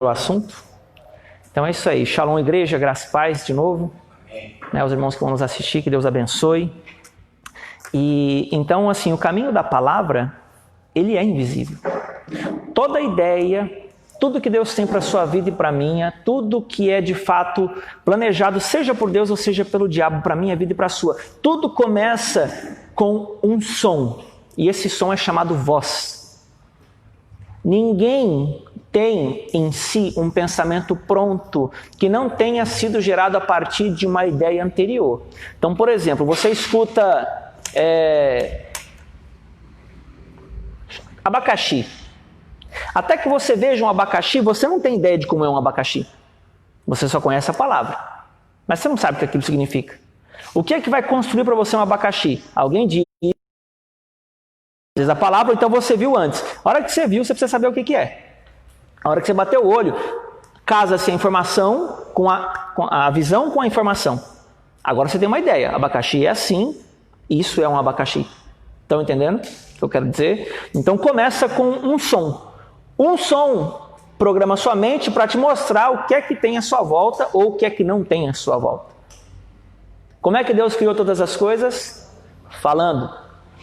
o assunto. Então é isso aí. Shalom, igreja, graça e paz de novo. Os irmãos que vão nos assistir, que Deus abençoe. E então, assim, o caminho da palavra, ele é invisível. Toda ideia, tudo que Deus tem para a sua vida e para a minha, tudo que é de fato planejado, seja por Deus ou seja pelo diabo, para a minha vida e para a sua, tudo começa com um som. E esse som é chamado voz. Ninguém tem em si um pensamento pronto que não tenha sido gerado a partir de uma ideia anterior. Então, por exemplo, você escuta abacaxi. Até que você veja um abacaxi, você não tem ideia de como é um abacaxi. Você só conhece a palavra. Mas você não sabe o que aquilo significa. O que é que vai construir para você um abacaxi? Alguém diz a palavra, então você viu antes. A hora que você viu, você precisa saber o que é. A hora que você bateu o olho, casa-se a informação com a visão com a informação. Agora você tem uma ideia. Abacaxi é assim, isso é um abacaxi. Estão entendendo o que eu quero dizer? Então começa com um som. Um som programa sua mente para te mostrar o que é que tem à sua volta ou o que é que não tem à sua volta. Como é que Deus criou todas as coisas? Falando.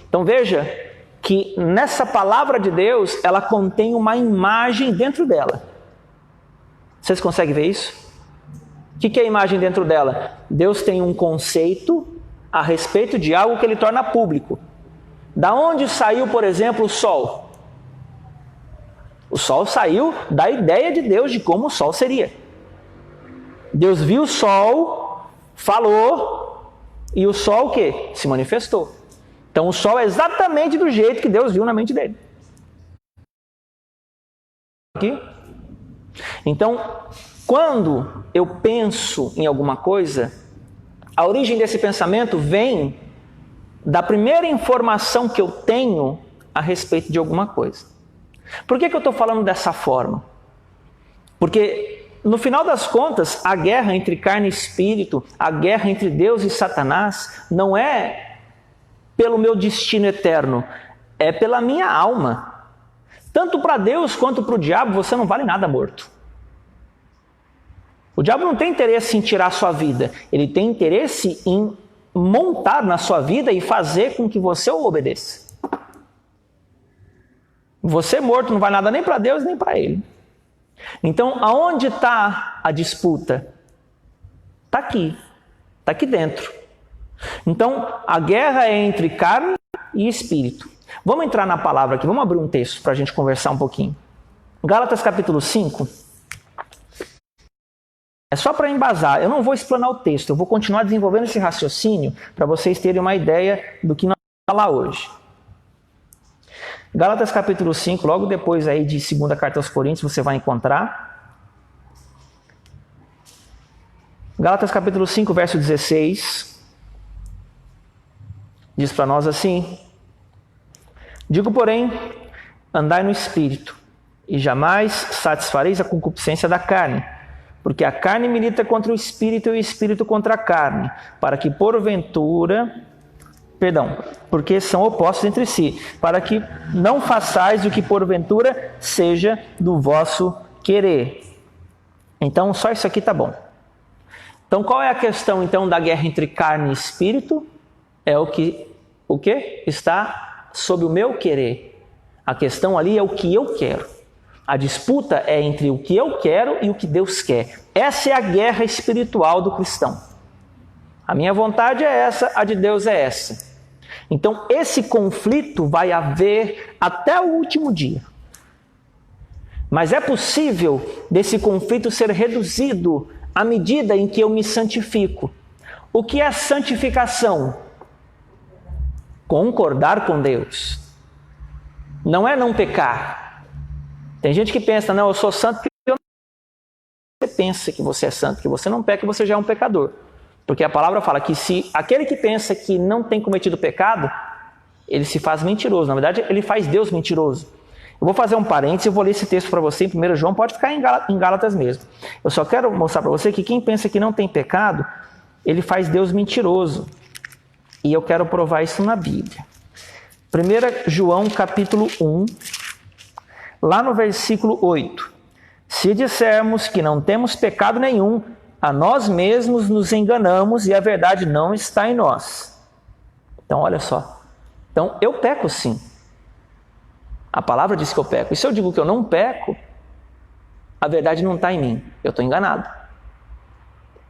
Então veja que nessa palavra de Deus, ela contém uma imagem dentro dela. Vocês conseguem ver isso? O que é a imagem dentro dela? Deus tem um conceito a respeito de algo que ele torna público. Da onde saiu, por exemplo, o sol? O sol saiu da ideia de Deus de como o sol seria. Deus viu o sol, falou, e o sol o quê? Se manifestou. Então o sol é exatamente do jeito que Deus viu na mente dele. Aqui. Então, quando eu penso em alguma coisa, a origem desse pensamento vem da primeira informação que eu tenho a respeito de alguma coisa. Por que eu estou falando dessa forma? Porque, no final das contas, a guerra entre carne e espírito, a guerra entre Deus e Satanás, não é pelo meu destino eterno, é pela minha alma. Tanto para Deus quanto para o diabo, você não vale nada morto. O diabo não tem interesse em tirar a sua vida, ele tem interesse em montar na sua vida e fazer com que você o obedeça. Você morto não vale nada nem para Deus nem para ele. Então, aonde está a disputa? Está aqui dentro. Então, a guerra é entre carne e espírito. Vamos entrar na palavra aqui, vamos abrir um texto para a gente conversar um pouquinho. Gálatas capítulo 5. É só para embasar, eu não vou explanar o texto, eu vou continuar desenvolvendo esse raciocínio para vocês terem uma ideia do que nós vamos falar hoje. Gálatas capítulo 5, logo depois aí de 2ª carta aos Coríntios, você vai encontrar. Gálatas capítulo 5, verso 16. Diz para nós assim: digo, porém, andai no Espírito, e jamais satisfareis a concupiscência da carne, porque a carne milita contra o Espírito e o Espírito contra a carne, porque são opostos entre si, para que não façais o que porventura seja do vosso querer. Então, só isso aqui tá bom. Então, qual é a questão então da guerra entre carne e espírito? É o que está sob o meu querer. A questão ali é o que eu quero. A disputa é entre o que eu quero e o que Deus quer. Essa é a guerra espiritual do cristão. A minha vontade é essa, a de Deus é essa. Então, esse conflito vai haver até o último dia. Mas é possível desse conflito ser reduzido à medida em que eu me santifico. O que é santificação? Concordar com Deus. Não é não pecar. Tem gente que pensa, não, eu sou santo porque você pensa que você é santo, que você não peca, que você já é um pecador. Porque a palavra fala que se aquele que pensa que não tem cometido pecado, ele se faz mentiroso. Na verdade, ele faz Deus mentiroso. Eu vou fazer um parênteses, eu vou ler esse texto para você em 1 João, pode ficar em Gálatas mesmo. Eu só quero mostrar para você que quem pensa que não tem pecado, ele faz Deus mentiroso. E eu quero provar isso na Bíblia. 1 João capítulo 1, lá no versículo 8. Se dissermos que não temos pecado nenhum, a nós mesmos nos enganamos e a verdade não está em nós. Então, olha só. Então, eu peco sim. A palavra diz que eu peco. E se eu digo que eu não peco, a verdade não está em mim. Eu estou enganado.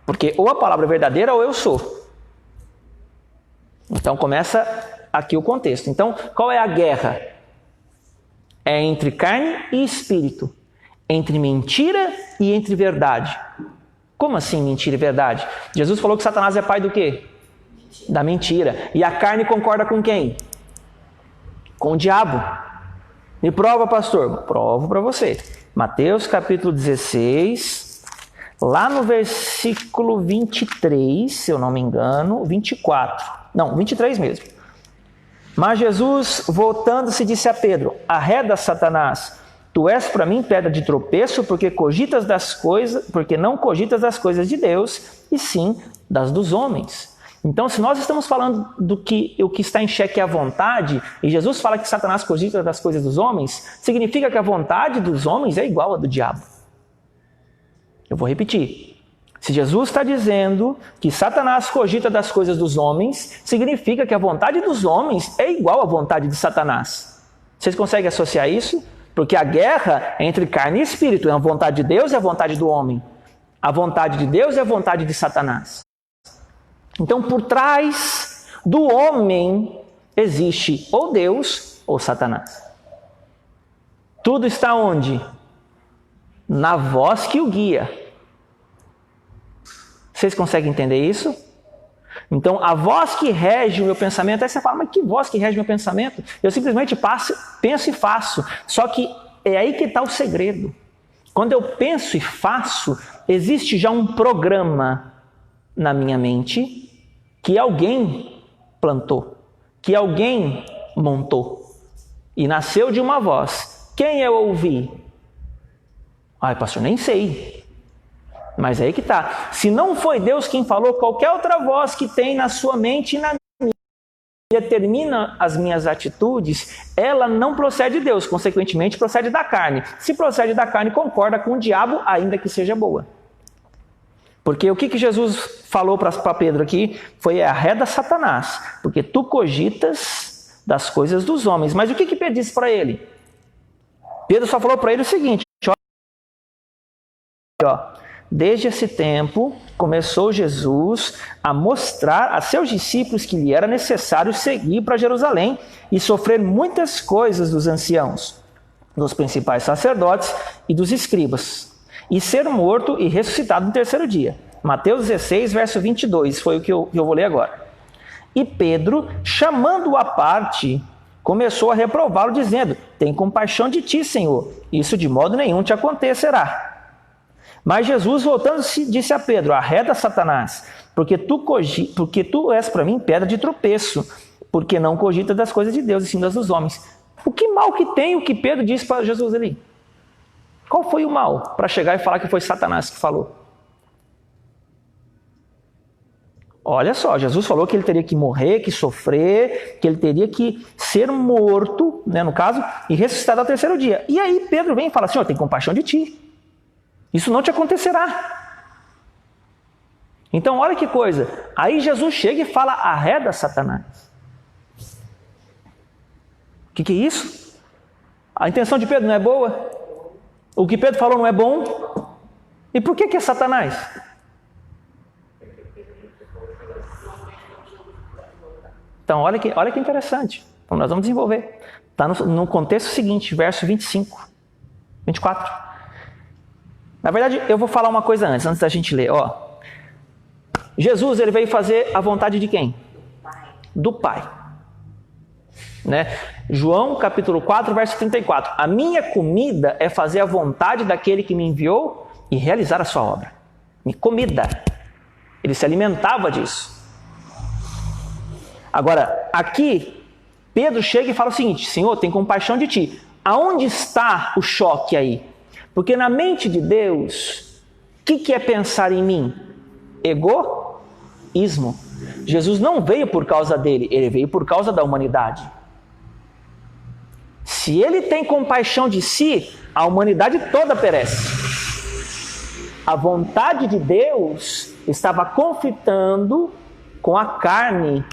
Porque ou a palavra é verdadeira ou eu sou. Então, começa aqui o contexto. Então, qual é a guerra? É entre carne e espírito. Entre mentira e entre verdade. Como assim mentira e verdade? Jesus falou que Satanás é pai do quê? Da mentira. E a carne concorda com quem? Com o diabo. Me prova, pastor. Provo para você. Mateus capítulo 16, lá no versículo 23, se eu não me engano, 24. Não, 23 mesmo. Mas Jesus, voltando-se, disse a Pedro: arreda, Satanás, tu és para mim pedra de tropeço, porque não cogitas das coisas de Deus, e sim das dos homens. Então, se nós estamos falando o que está em xeque é a vontade, e Jesus fala que Satanás cogita das coisas dos homens, significa que a vontade dos homens é igual à do diabo. Eu vou repetir. Se Jesus está dizendo que Satanás cogita das coisas dos homens, significa que a vontade dos homens é igual à vontade de Satanás. Vocês conseguem associar isso? Porque a guerra é entre carne e espírito, é a vontade de Deus e a vontade do homem. A vontade de Deus é a vontade de Satanás. Então, por trás do homem existe ou Deus ou Satanás. Tudo está onde? Na voz que o guia. Vocês conseguem entender isso? Então, a voz que rege o meu pensamento, aí você fala, mas que voz que rege o meu pensamento? Eu simplesmente penso e faço. Só que é aí que está o segredo. Quando eu penso e faço, existe já um programa na minha mente que alguém plantou, que alguém montou. E nasceu de uma voz. Quem eu ouvi? Ai, pastor, nem sei. Mas aí que está. Se não foi Deus quem falou, qualquer outra voz que tem na sua mente e na minha, determina as minhas atitudes, ela não procede de Deus, consequentemente procede da carne. Se procede da carne, concorda com o diabo, ainda que seja boa. Porque o que Jesus falou para Pedro aqui foi: arreda, Satanás, porque tu cogitas das coisas dos homens. Mas o que Pedro disse para ele? Pedro só falou para ele o seguinte: desde esse tempo, começou Jesus a mostrar a seus discípulos que lhe era necessário seguir para Jerusalém e sofrer muitas coisas dos anciãos, dos principais sacerdotes e dos escribas, e ser morto e ressuscitado no terceiro dia. Mateus 16, verso 22, foi o que eu vou ler agora. E Pedro, chamando-o à parte, começou a reprová-lo, dizendo: tem compaixão de ti, Senhor, isso de modo nenhum te acontecerá. Mas Jesus, voltando-se, disse a Pedro: arreda, Satanás, porque tu és para mim pedra de tropeço, porque não cogita das coisas de Deus e sim das dos homens. O que mal que tem o que Pedro disse para Jesus ali? Qual foi o mal para chegar e falar que foi Satanás que falou? Olha só, Jesus falou que ele teria que morrer, que sofrer, que ele teria que ser morto, né, no caso, e ressuscitar ao terceiro dia. E aí Pedro vem e fala assim: tem compaixão de ti. Isso não te acontecerá. Então, olha que coisa. Aí Jesus chega e fala: arreda, Satanás. O que é isso? A intenção de Pedro não é boa? O que Pedro falou não é bom? E por que é Satanás? Então, olha que interessante. Então, nós vamos desenvolver. Está no contexto seguinte, verso 25, 24. Na verdade, eu vou falar uma coisa antes da gente ler. Jesus, ele veio fazer a vontade de quem? Do Pai. Né? João capítulo 4, verso 34. A minha comida é fazer a vontade daquele que me enviou e realizar a sua obra. Comida. Ele se alimentava disso. Agora, aqui, Pedro chega e fala o seguinte: Senhor, tem compaixão de ti. Aonde está o choque aí? Porque na mente de Deus, o que é pensar em mim? Egoísmo. Jesus não veio por causa dele, ele veio por causa da humanidade. Se ele tem compaixão de si, a humanidade toda perece. A vontade de Deus estava conflitando com a carne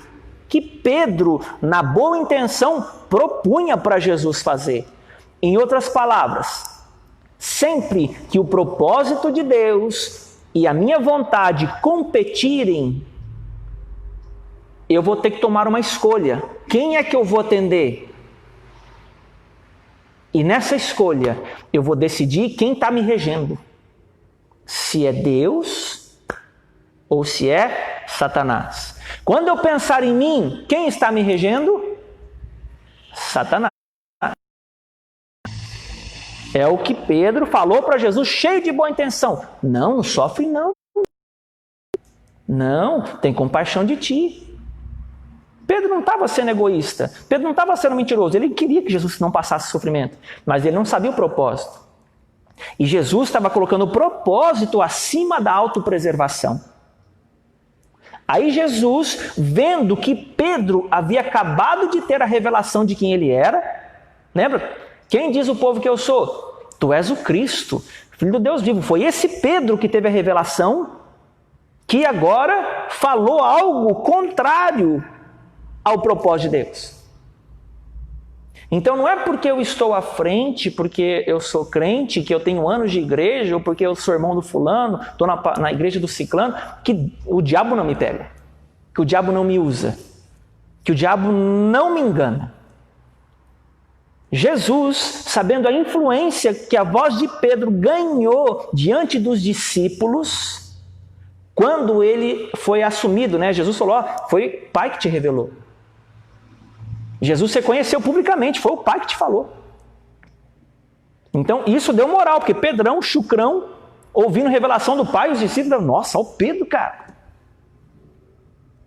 que Pedro, na boa intenção, propunha para Jesus fazer. Em outras palavras, sempre que o propósito de Deus e a minha vontade competirem, eu vou ter que tomar uma escolha. Quem é que eu vou atender? E nessa escolha, eu vou decidir quem está me regendo. Se é Deus ou se é Satanás. Quando eu pensar em mim, quem está me regendo? Satanás. É o que Pedro falou para Jesus, cheio de boa intenção. Não sofre não. Não, tem compaixão de ti. Pedro não estava sendo egoísta. Pedro não estava sendo mentiroso. Ele queria que Jesus não passasse sofrimento. Mas ele não sabia o propósito. E Jesus estava colocando o propósito acima da autopreservação. Aí Jesus, vendo que Pedro havia acabado de ter a revelação de quem ele era, lembra? Quem diz o povo que eu sou? Tu és o Cristo, Filho do Deus vivo. Foi esse Pedro que teve a revelação, que agora falou algo contrário ao propósito de Deus. Então não é porque eu estou à frente, porque eu sou crente, que eu tenho anos de igreja, ou porque eu sou irmão do fulano, estou na igreja do ciclano, que o diabo não me pega, que o diabo não me usa, que o diabo não me engana. Jesus, sabendo a influência que a voz de Pedro ganhou diante dos discípulos, quando ele foi assumido, né? Jesus falou, foi o Pai que te revelou. Jesus reconheceu publicamente, foi o Pai que te falou. Então isso deu moral, porque Pedrão, chucrão, ouvindo revelação do Pai, os discípulos, nossa, olha o Pedro, cara.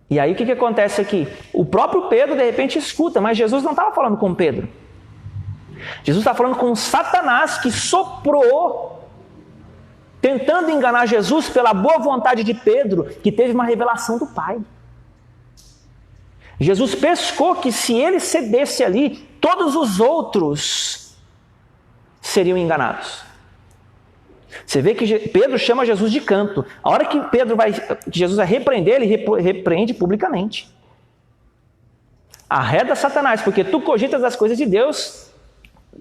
E aí o que acontece aqui? O próprio Pedro de repente escuta, mas Jesus não estava falando com Pedro. Jesus está falando com Satanás, que soprou, tentando enganar Jesus pela boa vontade de Pedro, que teve uma revelação do Pai. Jesus pescou que se ele cedesse ali, todos os outros seriam enganados. Você vê que Pedro chama Jesus de canto. A hora que Jesus vai repreender, ele repreende publicamente. Arreda Satanás, porque tu cogitas as coisas de Deus,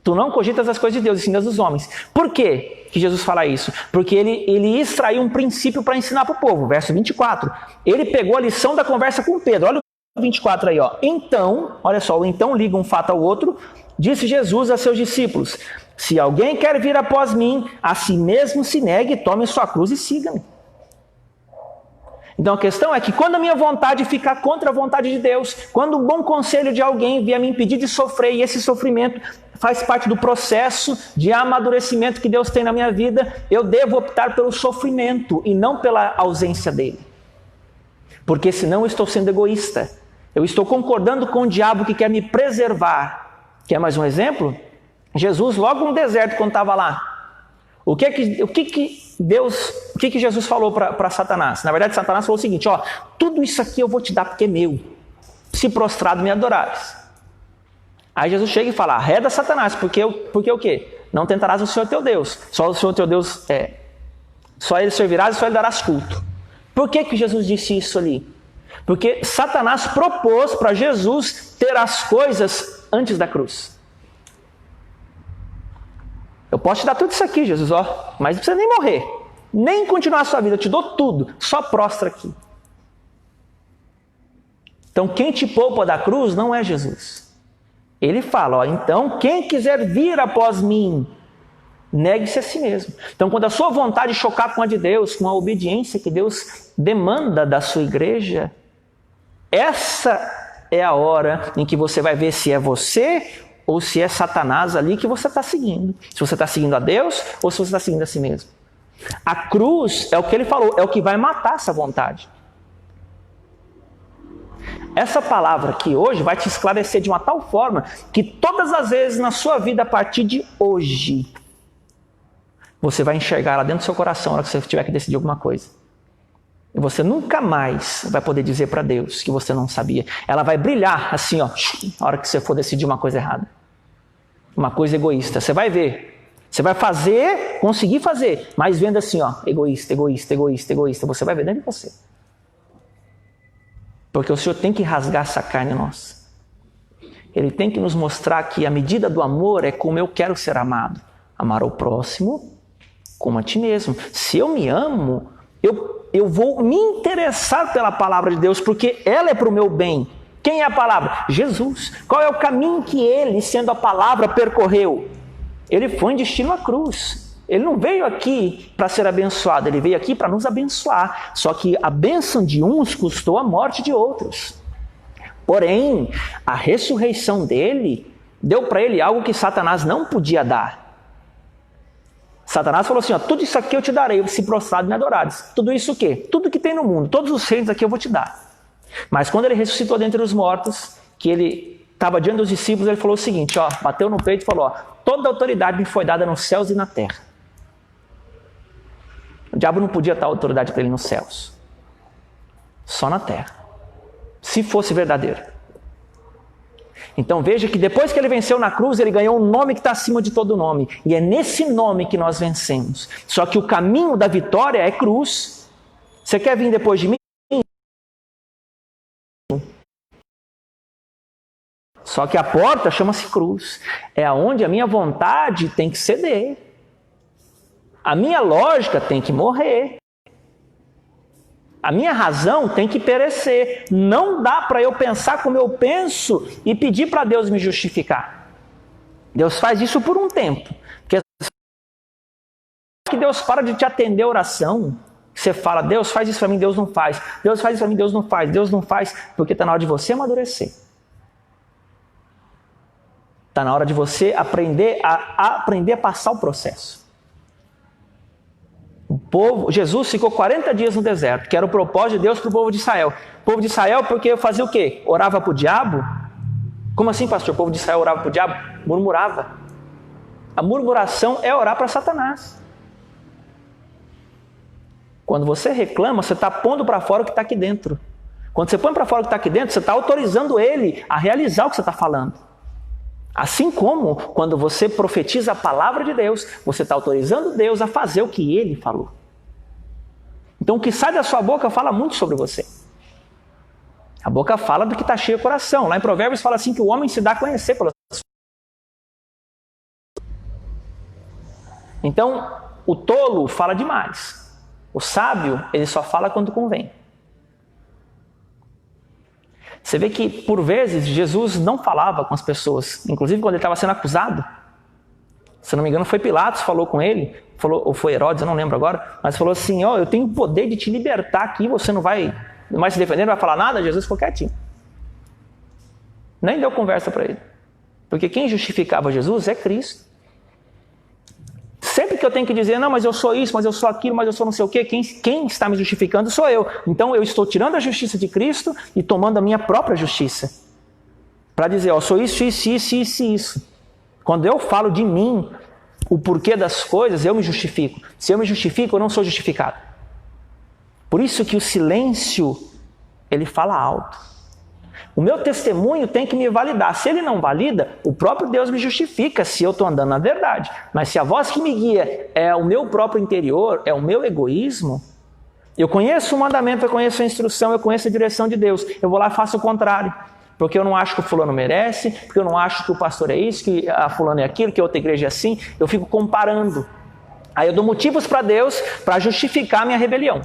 tu não cogitas as coisas de Deus, e sim das dos homens. Por quê que Jesus fala isso? Porque ele extraiu um princípio para ensinar para o povo. Verso 24. Ele pegou a lição da conversa com Pedro. Olha o 24 aí, ó. Então, olha só, então liga um fato ao outro. Disse Jesus a seus discípulos: se alguém quer vir após mim, a si mesmo se negue, tome sua cruz e siga-me. Então a questão é que quando a minha vontade ficar contra a vontade de Deus, quando um bom conselho de alguém vier me impedir de sofrer, e esse sofrimento faz parte do processo de amadurecimento que Deus tem na minha vida, eu devo optar pelo sofrimento e não pela ausência dele. Porque senão eu estou sendo egoísta. Eu estou concordando com o diabo que quer me preservar. Quer mais um exemplo? Jesus, logo no deserto, quando estava lá, o que Jesus falou para Satanás? Na verdade, Satanás falou o seguinte: ó, tudo isso aqui eu vou te dar porque é meu. Se prostrado me adorares. Aí Jesus chega e fala: arreda Satanás, porque o quê? Não tentarás o Senhor teu Deus. Só o Senhor teu Deus só ele servirás e só ele darás culto. Por que Jesus disse isso ali? Porque Satanás propôs para Jesus ter as coisas antes da cruz. Eu posso te dar tudo isso aqui, Jesus, ó, mas não precisa nem morrer, nem continuar a sua vida, eu te dou tudo, só prostra aqui. Então quem te poupa da cruz não é Jesus. Ele fala, ó, então quem quiser vir após mim, negue-se a si mesmo. Então quando a sua vontade chocar com a de Deus, com a obediência que Deus demanda da sua igreja, essa é a hora em que você vai ver se é você ou se é Satanás ali que você está seguindo. Se você está seguindo a Deus ou se você está seguindo a si mesmo. A cruz é o que ele falou, é o que vai matar essa vontade. Essa palavra aqui hoje vai te esclarecer de uma tal forma que todas as vezes na sua vida a partir de hoje, você vai enxergar lá dentro do seu coração na hora que você tiver que decidir alguma coisa. E você nunca mais vai poder dizer para Deus que você não sabia. Ela vai brilhar assim, ó, na hora que você for decidir uma coisa errada. Uma coisa egoísta. Você vai ver Você vai fazer, conseguir fazer, mas vendo assim, ó, egoísta, egoísta, egoísta, egoísta. Você vai ver dentro de você. Porque o Senhor tem que rasgar essa carne nossa. Ele tem que nos mostrar que a medida do amor é como eu quero ser amado. Amar ao próximo como a ti mesmo. Se eu me amo, eu vou me interessar pela palavra de Deus, porque ela é para o meu bem. Quem é a palavra? Jesus. Qual é o caminho que ele, sendo a palavra, percorreu? Ele foi em destino à cruz. Ele não veio aqui para ser abençoado, ele veio aqui para nos abençoar. Só que a bênção de uns custou a morte de outros. Porém, a ressurreição dele deu para ele algo que Satanás não podia dar. Satanás falou assim, ó, tudo isso aqui eu te darei, se prostrado e me adorares. Tudo isso o quê? Tudo que tem no mundo, todos os reinos aqui eu vou te dar. Mas quando ele ressuscitou dentre os mortos, que ele estava diante dos discípulos, ele falou o seguinte, ó, bateu no peito e falou, ó, toda a autoridade me foi dada nos céus e na terra. O diabo não podia dar autoridade para ele nos céus, só na terra, se fosse verdadeiro. Então veja que depois que ele venceu na cruz, ele ganhou um nome que está acima de todo nome. E é nesse nome que nós vencemos. Só que o caminho da vitória é cruz. Você quer vir depois de mim? Só que a porta chama-se cruz. É aonde a minha vontade tem que ceder. A minha lógica tem que morrer. A minha razão tem que perecer. Não dá para eu pensar como eu penso e pedir para Deus me justificar. Deus faz isso por um tempo. Porque que Deus para de te atender a oração. Você fala, Deus faz isso para mim, Deus não faz. Deus faz isso para mim, Deus não faz. Deus não faz, porque está na hora de você amadurecer. Está na hora de você aprender a passar o processo. Jesus ficou 40 dias no deserto, que era o propósito de Deus para o povo de Israel. O povo de Israel, porque fazia o quê? Orava para o diabo? Como assim, pastor? O povo de Israel orava para o diabo? Murmurava. A murmuração é orar para Satanás. Quando você reclama, você está pondo para fora o que está aqui dentro. Quando você põe para fora o que está aqui dentro, você está autorizando ele a realizar o que você está falando. Assim como quando você profetiza a palavra de Deus, você está autorizando Deus a fazer o que ele falou. Então o que sai da sua boca fala muito sobre você. A boca fala do que está cheio o coração. Lá em Provérbios fala assim que o homem se dá a conhecer pelas suas. Então o tolo fala demais. O sábio, ele só fala quando convém. Você vê que, por vezes, Jesus não falava com as pessoas, inclusive quando ele estava sendo acusado. Se não me engano, foi Pilatos que falou com ele, ou foi Herodes, eu não lembro agora, mas falou assim, ó, eu tenho o poder de te libertar aqui, você não vai se defender, não vai falar nada, Jesus ficou quietinho. Nem deu conversa para ele. Porque quem justificava Jesus é Cristo. Sempre que eu tenho que dizer, não, mas eu sou isso, mas eu sou aquilo, mas eu sou não sei o quê, quem está me justificando sou eu. Então eu estou tirando a justiça de Cristo e tomando a minha própria justiça. Para dizer, ó, sou isso, isso, isso, isso e isso. Quando eu falo de mim, o porquê das coisas, eu me justifico. Se eu me justifico, eu não sou justificado. Por isso que o silêncio, ele fala alto. O meu testemunho tem que me validar. Se ele não valida, o próprio Deus me justifica se eu estou andando na verdade. Mas se a voz que me guia é o meu próprio interior, é o meu egoísmo, eu conheço o mandamento, eu conheço a instrução, eu conheço a direção de Deus. Eu vou lá e faço o contrário. Porque eu não acho que o fulano merece, porque eu não acho que o pastor é isso, que a fulano é aquilo, que a outra igreja é assim. Eu fico comparando. Aí eu dou motivos para Deus para justificar a minha rebelião.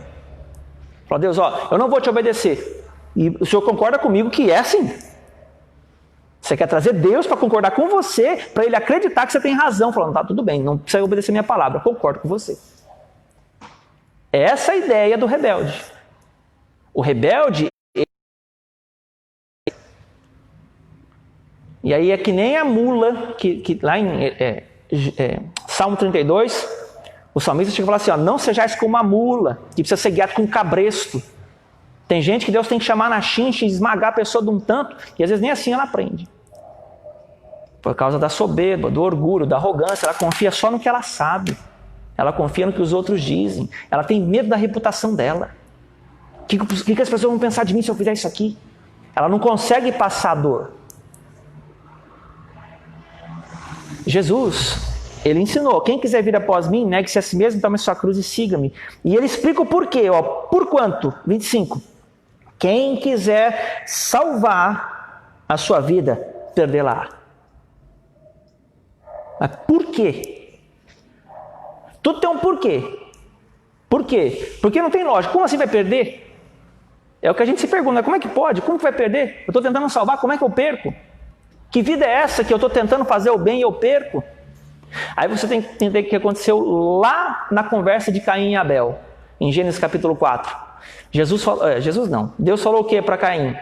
Falo, Deus, ó, eu não vou te obedecer. E o Senhor concorda comigo que é assim. Você quer trazer Deus para concordar com você, para ele acreditar que você tem razão. Falando, tá, tudo bem, não precisa obedecer minha palavra, eu concordo com você. Essa é a ideia do rebelde. O rebelde... E aí é que nem a mula, que lá em Salmo 32, o salmista chega e fala assim, ó, não sejais como a mula, que precisa ser guiado com um cabresto. Tem gente que Deus tem que chamar na chincha e esmagar a pessoa de um tanto, e às vezes nem assim ela aprende. Por causa da soberba, do orgulho, da arrogância, ela confia só no que ela sabe. Ela confia no que os outros dizem. Ela tem medo da reputação dela. O que as pessoas vão pensar de mim se eu fizer isso aqui? Ela não consegue passar a dor. Jesus, ele ensinou, quem quiser vir após mim, negue-se a si mesmo, tome sua cruz e siga-me. E ele explica o porquê, ó, por quanto? 25. Quem quiser salvar a sua vida, perdê-la. Mas por quê? Tudo tem um porquê. Por quê? Porque não tem lógica. Como assim vai perder? É o que a gente se pergunta, como é que pode? Como que vai perder? Eu estou tentando salvar, como é que eu perco? Que vida é essa que eu estou tentando fazer o bem e eu perco? Aí você tem que entender o que aconteceu lá na conversa de Caim e Abel, em Gênesis capítulo 4. Deus falou o que para Caim?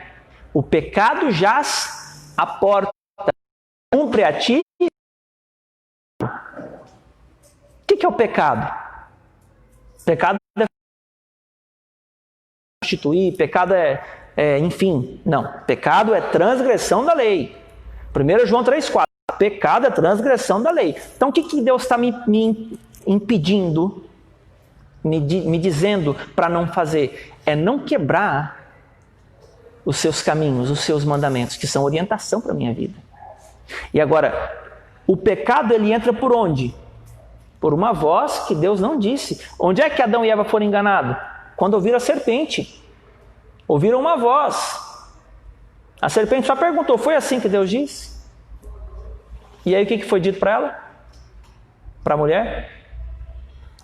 O pecado jaz à porta, cumpre a ti. O que é o pecado? Pecado é prostituir, pecado enfim, não. Pecado é transgressão da lei. 1 João 3,4. Pecado é transgressão da lei. Então o que Deus está me impedindo, me dizendo para não fazer? É não quebrar os seus caminhos, os seus mandamentos, que são orientação para a minha vida. E agora, o pecado ele entra por onde? Por uma voz que Deus não disse. Onde é que Adão e Eva foram enganados? Quando ouviram a serpente. Ouviram uma voz. A serpente só perguntou, foi assim que Deus disse? E aí o que foi dito para ela? Para a mulher?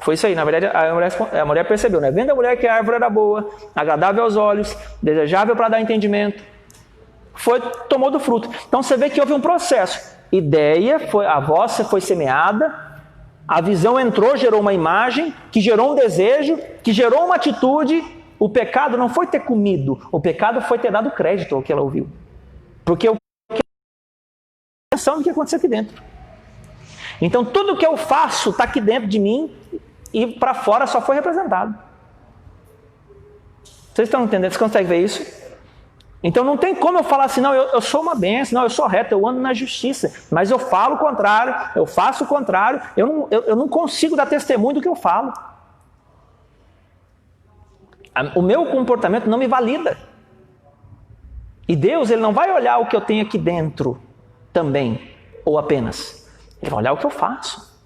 Foi isso aí, na verdade a mulher percebeu, né? Vendo a mulher que a árvore era boa, agradável aos olhos, desejável para dar entendimento, tomou do fruto. Então você vê que houve um processo. A voz foi semeada, a visão entrou, gerou uma imagem, que gerou um desejo, que gerou uma atitude. O pecado não foi ter comido, o pecado foi ter dado crédito ao que ela ouviu. Porque do que aconteceu aqui dentro. Então tudo que eu faço está aqui dentro de mim e para fora só foi representado. Vocês estão entendendo? Vocês conseguem ver isso? Então não tem como eu falar assim, não, eu sou uma bênção, não, eu sou reto, eu ando na justiça, mas eu falo o contrário, eu faço o contrário, eu não consigo dar testemunho do que eu falo. O meu comportamento não me valida. E Deus, ele não vai olhar o que eu tenho aqui dentro também, ou apenas. Ele vai olhar o que eu faço.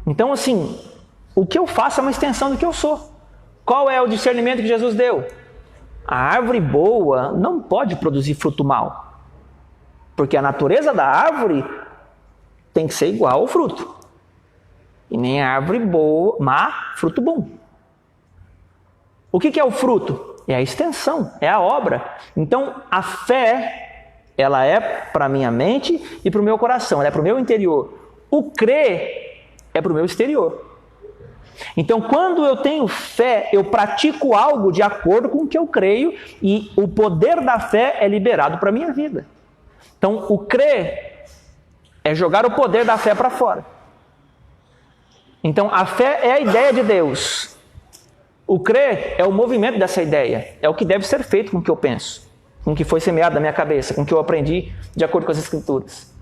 Então, assim, o que eu faço é uma extensão do que eu sou. Qual é o discernimento que Jesus deu? A árvore boa não pode produzir fruto mau. Porque a natureza da árvore tem que ser igual ao fruto. E nem a árvore boa, má, fruto bom. O que é o fruto? É a extensão, é a obra. Então, a fé, ela é para a minha mente e para o meu coração, ela é para o meu interior. O crer é para o meu exterior. Então, quando eu tenho fé, eu pratico algo de acordo com o que eu creio e o poder da fé é liberado para a minha vida. Então, o crer é jogar o poder da fé para fora. Então, a fé é a ideia de Deus. O crer é o movimento dessa ideia, é o que deve ser feito com o que eu penso, com o que foi semeado na minha cabeça, com o que eu aprendi de acordo com as Escrituras.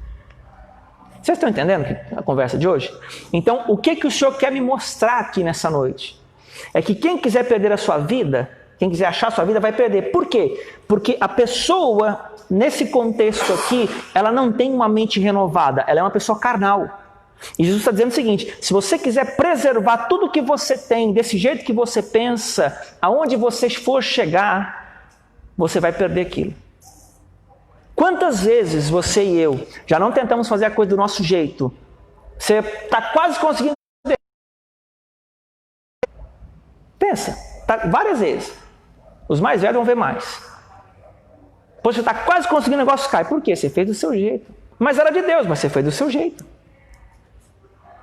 Vocês estão entendendo a conversa de hoje? Então, o que o Senhor quer me mostrar aqui nessa noite? É que quem quiser perder a sua vida, quem quiser achar a sua vida, vai perder. Por quê? Porque a pessoa, nesse contexto aqui, ela não tem uma mente renovada, ela é uma pessoa carnal. E Jesus está dizendo o seguinte, se você quiser preservar tudo que você tem, desse jeito que você pensa, aonde você for chegar, você vai perder aquilo. Quantas vezes você e eu já não tentamos fazer a coisa do nosso jeito? Você está quase conseguindo. Pensa, várias vezes. Os mais velhos vão ver mais. Pois você está quase conseguindo, o negócio cai. Por quê? Você fez do seu jeito. Mas era de Deus, mas você fez do seu jeito.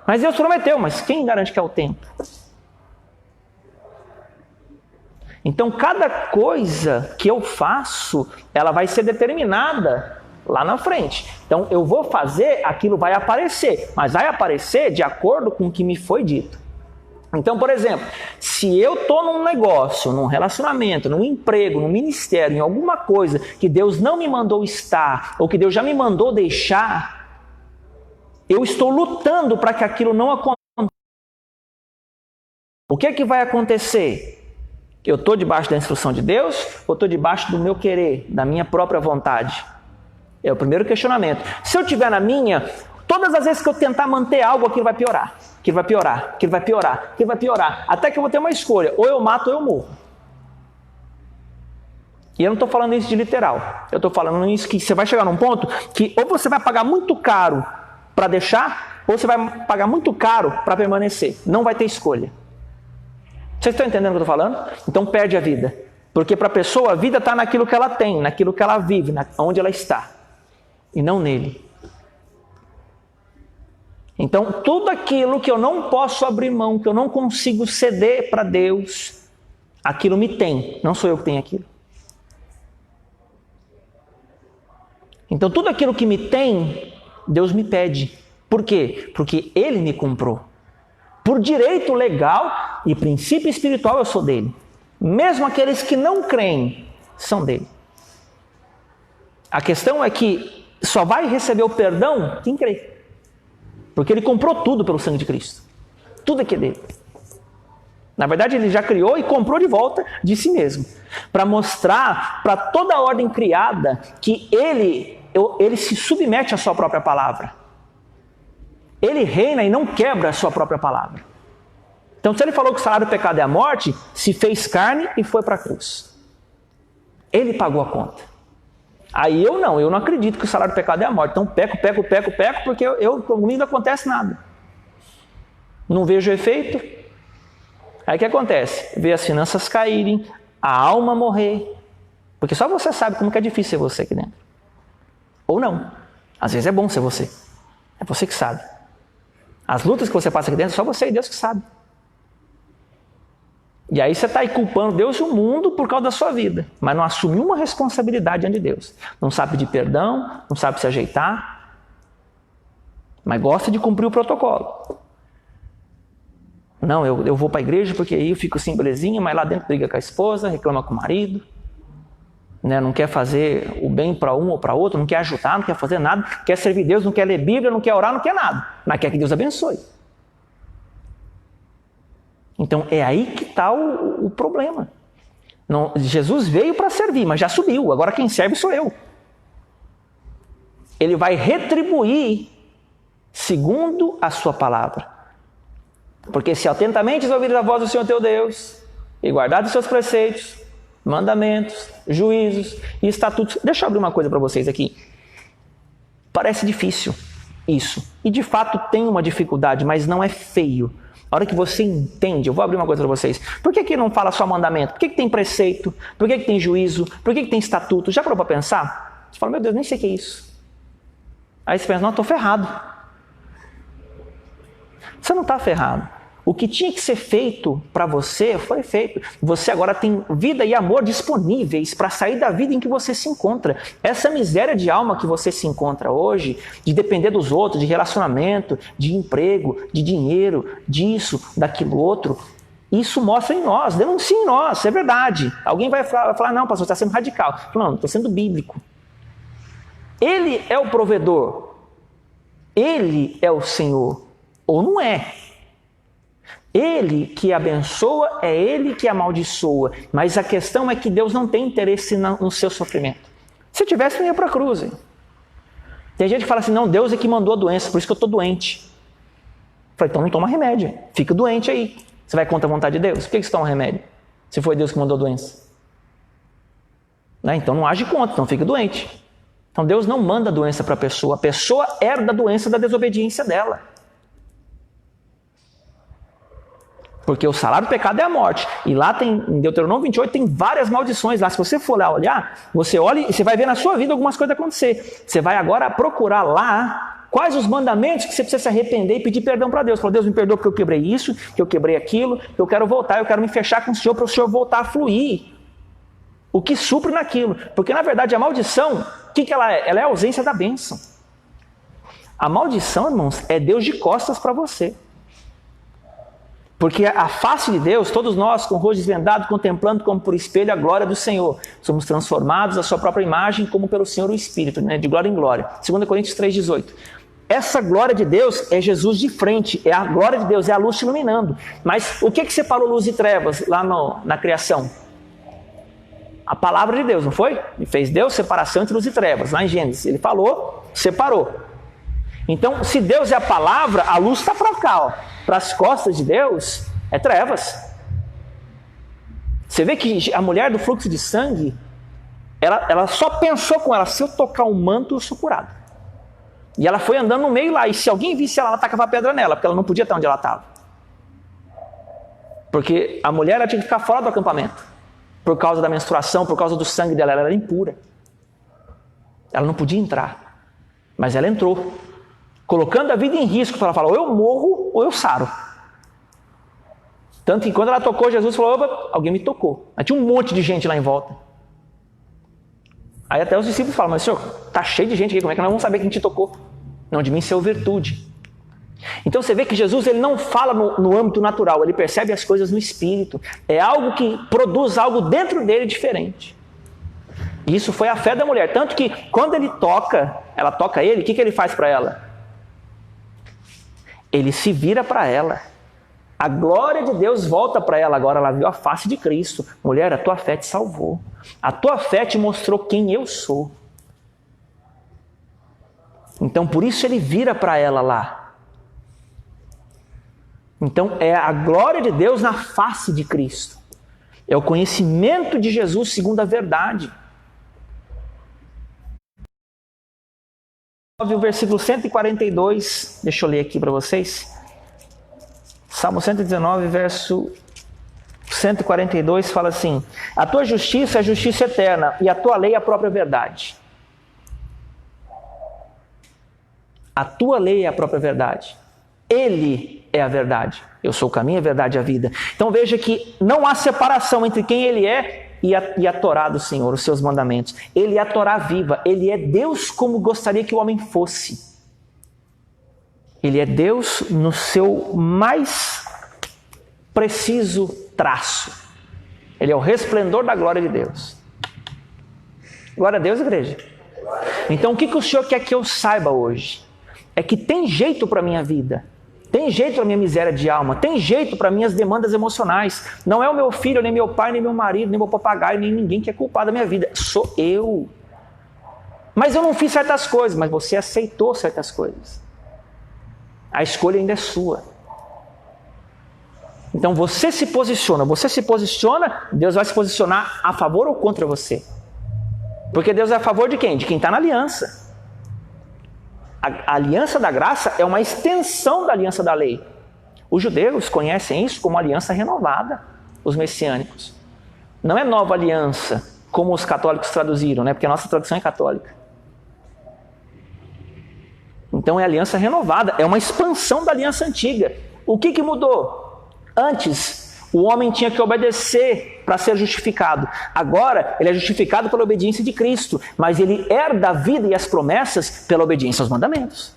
Mas Deus prometeu, mas quem garante que é o tempo? Então, cada coisa que eu faço, ela vai ser determinada lá na frente. Então, eu vou fazer, aquilo vai aparecer, mas vai aparecer de acordo com o que me foi dito. Então, por exemplo, se eu estou num negócio, num relacionamento, num emprego, num ministério, em alguma coisa que Deus não me mandou estar, ou que Deus já me mandou deixar, eu estou lutando para que aquilo não aconteça. O que é que vai acontecer? Eu estou debaixo da instrução de Deus ou estou debaixo do meu querer, da minha própria vontade? É o primeiro questionamento. Se eu estiver na minha, Todas as vezes que eu tentar manter algo, aquilo vai piorar. Aquilo vai piorar, aquilo vai piorar, aquilo vai piorar. Até que eu vou ter uma escolha. Ou eu mato ou eu morro. E eu não estou falando isso de literal. Eu estou falando isso que você vai chegar num ponto que ou você vai pagar muito caro para deixar, ou você vai pagar muito caro para permanecer. Não vai ter escolha. Vocês estão entendendo o que eu estou falando? Então perde a vida. Porque para a pessoa a vida está naquilo que ela tem, naquilo que ela vive, onde ela está. E não nele. Então tudo aquilo que eu não posso abrir mão, que eu não consigo ceder para Deus, aquilo me tem. Não sou eu que tenho aquilo. Então tudo aquilo que me tem, Deus me pede. Por quê? Porque Ele me comprou. Por direito legal e princípio espiritual eu sou dele. Mesmo aqueles que não creem são dele. A questão é que só vai receber o perdão quem crê. Porque ele comprou tudo pelo sangue de Cristo. Tudo aqui é dele. Na verdade, ele já criou e comprou de volta de si mesmo. Para mostrar para toda a ordem criada que ele se submete à sua própria palavra. Ele reina e não quebra a sua própria palavra. Então, se ele falou que o salário do pecado é a morte, se fez carne e foi para a cruz. Ele pagou a conta. Aí eu não acredito que o salário do pecado é a morte. Então peco, porque comigo não acontece nada. Não vejo efeito. Aí o que acontece? Vê as finanças caírem, a alma morrer. Porque só você sabe como que é difícil ser você aqui dentro. Ou não. Às vezes é bom ser você. É você que sabe. As lutas que você passa aqui dentro, só você e Deus que sabe. E aí você está aí culpando Deus e o mundo por causa da sua vida. Mas não assumiu uma responsabilidade diante de Deus. Não sabe pedir perdão, não sabe se ajeitar. Mas gosta de cumprir o protocolo. Não, eu vou para a igreja porque aí eu fico assim, belezinha, mas lá dentro briga com a esposa, reclama com o marido. Né? Não quer fazer o bem para um ou para outro, não quer ajudar, não quer fazer nada. Quer servir Deus, não quer ler Bíblia, não quer orar, não quer nada. Mas quer que Deus abençoe. Então é aí que está o problema. Não, Jesus veio para servir, mas já subiu. Agora quem serve sou eu. Ele vai retribuir segundo a sua palavra. Porque se atentamente ouvires a voz do Senhor teu Deus e guardares os seus preceitos, mandamentos, juízos e estatutos. Deixa eu abrir uma coisa para vocês aqui. Parece difícil isso. E de fato tem uma dificuldade, mas não é feio. A hora que você entende, eu vou abrir uma coisa para vocês. Por que não fala só mandamento? Por que tem preceito? Por que tem juízo? Por que tem estatuto? Já parou para pensar? Você fala, meu Deus, nem sei o que é isso. Aí você pensa, não, estou ferrado. Você não está ferrado. O que tinha que ser feito para você foi feito. Você agora tem vida e amor disponíveis para sair da vida em que você se encontra. Essa miséria de alma que você se encontra hoje, de depender dos outros, de relacionamento, de emprego, de dinheiro, disso, daquilo outro, isso mostra em nós, denuncia em nós, é verdade. Alguém vai falar não, pastor, você está sendo radical. Não, estou sendo bíblico. Ele é o provedor. Ele é o Senhor. Ou não é. Ele que abençoa, é Ele que amaldiçoa. Mas a questão é que Deus não tem interesse no seu sofrimento. Se tivesse, não ia para a cruz. Hein? Tem gente que fala assim, não, Deus é que mandou a doença, por isso que eu estou doente. Eu falei, então não toma remédio, fica doente aí. Você vai contra a vontade de Deus? Por que você toma remédio? Se foi Deus que mandou a doença. Né? Então não age contra, então fica doente. Então Deus não manda a doença para a pessoa herda a doença da desobediência dela. Porque o salário do pecado é a morte. E lá tem, em Deuteronômio 28, tem várias maldições lá. Se você for lá olhar, você olha e você vai ver na sua vida algumas coisas acontecer. Você vai agora procurar lá quais os mandamentos que você precisa se arrepender e pedir perdão para Deus. Fala, Deus, me perdoa porque eu quebrei isso, que eu quebrei aquilo, que eu quero voltar, eu quero me fechar com o Senhor para o Senhor voltar a fluir. O que supre naquilo. Porque na verdade a maldição, o que ela é? Ela é a ausência da bênção. A maldição, irmãos, é Deus de costas para você. Porque a face de Deus, todos nós com o rosto desvendado, contemplando como por espelho a glória do Senhor, somos transformados à sua própria imagem como pelo Senhor o Espírito, né? De glória em glória. 2 Coríntios 3,18. Essa glória de Deus é Jesus de frente, é a glória de Deus, é a luz te iluminando. Mas o que separou luz e trevas lá na criação? A palavra de Deus, não foi? Ele fez Deus separação entre luz e trevas, lá em Gênesis. Ele falou, separou. Então, se Deus é a palavra, a luz está para cá, ó. Para as costas de Deus, é trevas. Você vê que a mulher do fluxo de sangue, ela só pensou com ela, se eu tocar um manto, eu sou curado. E ela foi andando no meio lá, e se alguém visse ela tacava pedra nela, porque ela não podia estar onde ela estava. Porque a mulher ela tinha que ficar fora do acampamento, por causa da menstruação, por causa do sangue dela, ela era impura. Ela não podia entrar, mas ela entrou, colocando a vida em risco, para ela falar, ou eu morro, ou eu saro. Tanto que quando ela tocou, Jesus falou, opa, alguém me tocou. Aí tinha um monte de gente lá em volta. Aí até os discípulos falam, mas senhor, está cheio de gente aqui, como é que nós vamos saber quem te tocou? Não, de mim seu virtude. Então você vê que Jesus ele não fala no âmbito natural, ele percebe as coisas no espírito. É algo que produz algo dentro dele diferente. E isso foi a fé da mulher. Tanto que quando ela toca ele, o que ele faz para ela? Ele se vira para ela. A glória de Deus volta para ela. Agora ela viu a face de Cristo. Mulher, a tua fé te salvou. A tua fé te mostrou quem eu sou. Então por isso ele vira para ela lá. Então é a glória de Deus na face de Cristo. É o conhecimento de Jesus segundo a verdade. O versículo 142, deixa eu ler aqui para vocês. Salmo 119, verso 142 fala assim: a tua justiça é justiça eterna e a tua lei é a própria verdade. A tua lei é a própria verdade. Ele é a verdade. Eu sou o caminho, a verdade e a vida. Então veja que não há separação entre quem ele é e a Torá do Senhor, os seus mandamentos. Ele é a Torá viva. Ele é Deus como gostaria que o homem fosse. Ele é Deus no seu mais preciso traço. Ele é o resplendor da glória de Deus. Glória a Deus, igreja. Então o que o Senhor quer que eu saiba hoje? É que tem jeito para a minha vida. Tem jeito para a minha miséria de alma. Tem jeito para minhas demandas emocionais. Não é o meu filho, nem meu pai, nem meu marido, nem meu papagaio, nem ninguém que é culpado da minha vida. Sou eu. Mas eu não fiz certas coisas, mas você aceitou certas coisas. A escolha ainda é sua. Então você se posiciona, Deus vai se posicionar a favor ou contra você. Porque Deus é a favor de quem? De quem está na aliança. A aliança da graça é uma extensão da aliança da lei. Os judeus conhecem isso como aliança renovada, os messiânicos. Não é nova aliança, como os católicos traduziram, né? Porque a nossa tradução é católica. Então é aliança renovada, é uma expansão da aliança antiga. O que mudou? Antes, o homem tinha que obedecer para ser justificado. Agora, ele é justificado pela obediência de Cristo, mas ele herda a vida e as promessas pela obediência aos mandamentos.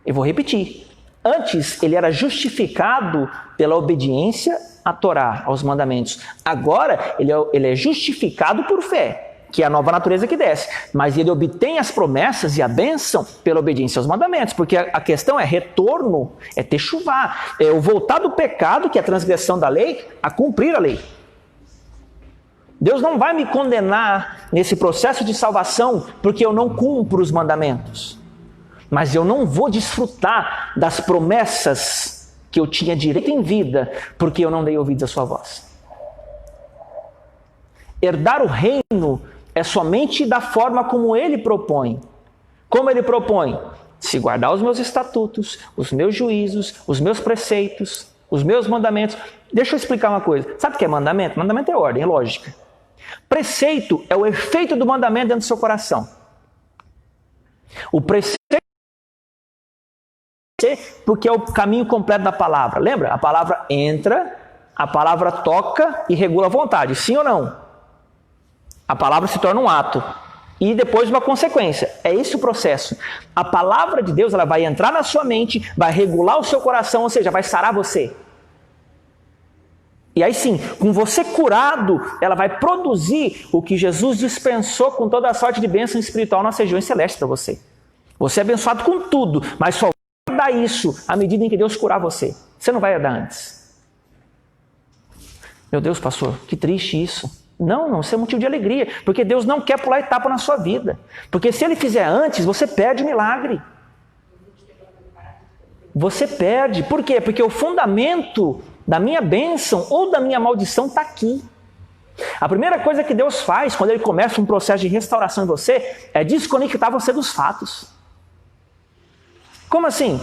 Eu vou repetir. Antes, ele era justificado pela obediência à Torá, aos mandamentos. Agora, ele é justificado por fé, que é a nova natureza que desce. Mas ele obtém as promessas e a bênção pela obediência aos mandamentos. Porque a questão é retorno, é techuvá. É o voltar do pecado, que é a transgressão da lei, a cumprir a lei. Deus não vai me condenar nesse processo de salvação porque eu não cumpro os mandamentos. Mas eu não vou desfrutar das promessas que eu tinha direito em vida porque eu não dei ouvidos à sua voz. Herdar o reino é somente da forma como ele propõe. Como ele propõe? Se guardar os meus estatutos, os meus juízos, os meus preceitos, os meus mandamentos. Deixa eu explicar uma coisa. Sabe o que é mandamento? Mandamento é ordem, é lógica. Preceito é o efeito do mandamento dentro do seu coração. O preceito é porque é o caminho completo da palavra. Lembra? A palavra entra, a palavra toca e regula a vontade. Sim ou não? A palavra se torna um ato e depois uma consequência. É esse o processo. A palavra de Deus ela vai entrar na sua mente, vai regular o seu coração, ou seja, vai sarar você. E aí sim, com você curado, ela vai produzir o que Jesus dispensou com toda a sorte de bênção espiritual nas regiões celestes para você. Você é abençoado com tudo, mas só vai dar isso à medida em que Deus curar você. Você não vai herdar antes. Meu Deus, pastor, que triste isso. Não, isso é motivo de alegria. Porque Deus não quer pular etapa na sua vida. Porque se Ele fizer antes, você perde o milagre. Você perde. Por quê? Porque o fundamento da minha bênção ou da minha maldição está aqui. A primeira coisa que Deus faz quando Ele começa um processo de restauração em você é desconectar você dos fatos. Como assim?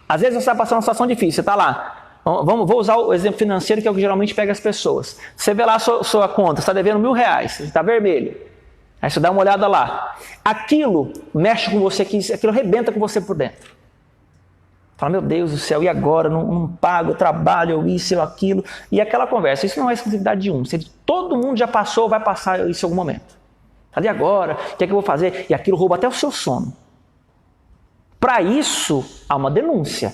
Às vezes você está passando uma situação difícil, você está lá. Vou usar o exemplo financeiro, que é o que geralmente pega as pessoas. Você vê lá a sua conta, você está devendo R$1.000, está vermelho. Aí você dá uma olhada lá. Aquilo mexe com você, aquilo arrebenta com você por dentro. Fala, meu Deus do céu, e agora? Não pago, eu trabalho, isso, aquilo. E aquela conversa, isso não é exclusividade de um. Todo mundo já passou, vai passar isso em algum momento. E agora? O que é que eu vou fazer? E aquilo rouba até o seu sono. Para isso, há uma denúncia.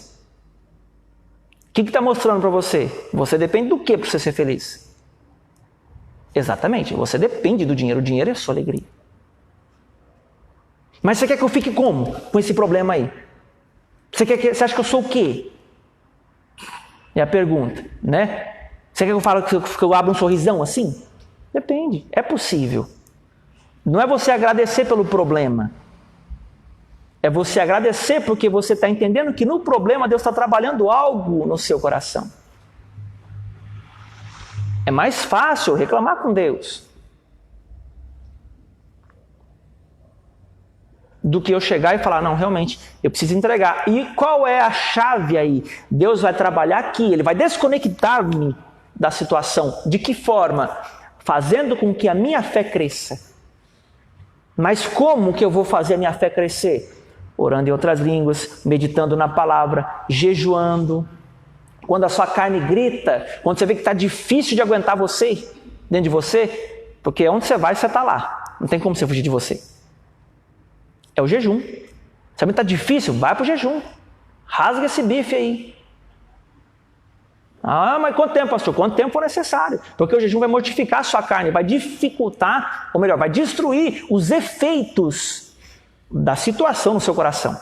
O que está mostrando para você? Você depende do que para você ser feliz? Exatamente, você depende do dinheiro. O dinheiro é a sua alegria. Mas você quer que eu fique como? Com esse problema aí? Você acha que eu sou o quê? É a pergunta, né? Você quer que eu fale que eu abra um sorrisão assim? Depende, é possível. Não é você agradecer pelo problema. É você agradecer porque você está entendendo que no problema Deus está trabalhando algo no seu coração. É mais fácil reclamar com Deus do que eu chegar e falar, não, realmente, eu preciso entregar. E qual é a chave aí? Deus vai trabalhar aqui, Ele vai desconectar-me da situação. De que forma? Fazendo com que a minha fé cresça. Mas como que eu vou fazer a minha fé crescer? Orando em outras línguas, meditando na palavra, jejuando. Quando a sua carne grita, quando você vê que está difícil de aguentar você, dentro de você, porque onde você vai, você está lá. Não tem como você fugir de você. É o jejum. Sabe que está difícil? Vai para o jejum. Rasga esse bife aí. Ah, mas quanto tempo, pastor? Quanto tempo for necessário? Porque o jejum vai mortificar a sua carne, vai dificultar, ou melhor, vai destruir os efeitos da situação no seu coração.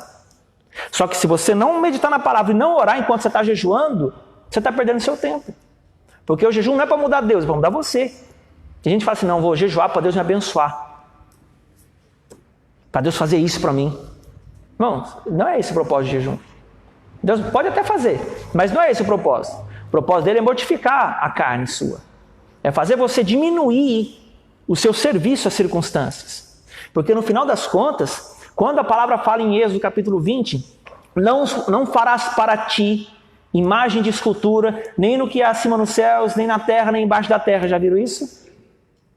Só que se você não meditar na palavra e não orar enquanto você está jejuando, você está perdendo seu tempo. Porque o jejum não é para mudar Deus, é para mudar você. Tem gente que fala assim, não, vou jejuar para Deus me abençoar. Para Deus fazer isso para mim. Não, não é esse o propósito de jejum. Deus pode até fazer, mas não é esse o propósito. O propósito dele é mortificar a carne sua. É fazer você diminuir o seu serviço às circunstâncias. Porque no final das contas, quando a palavra fala em Êxodo capítulo 20, não farás para ti imagem de escultura, nem no que há acima nos céus, nem na terra, nem embaixo da terra. Já viram isso?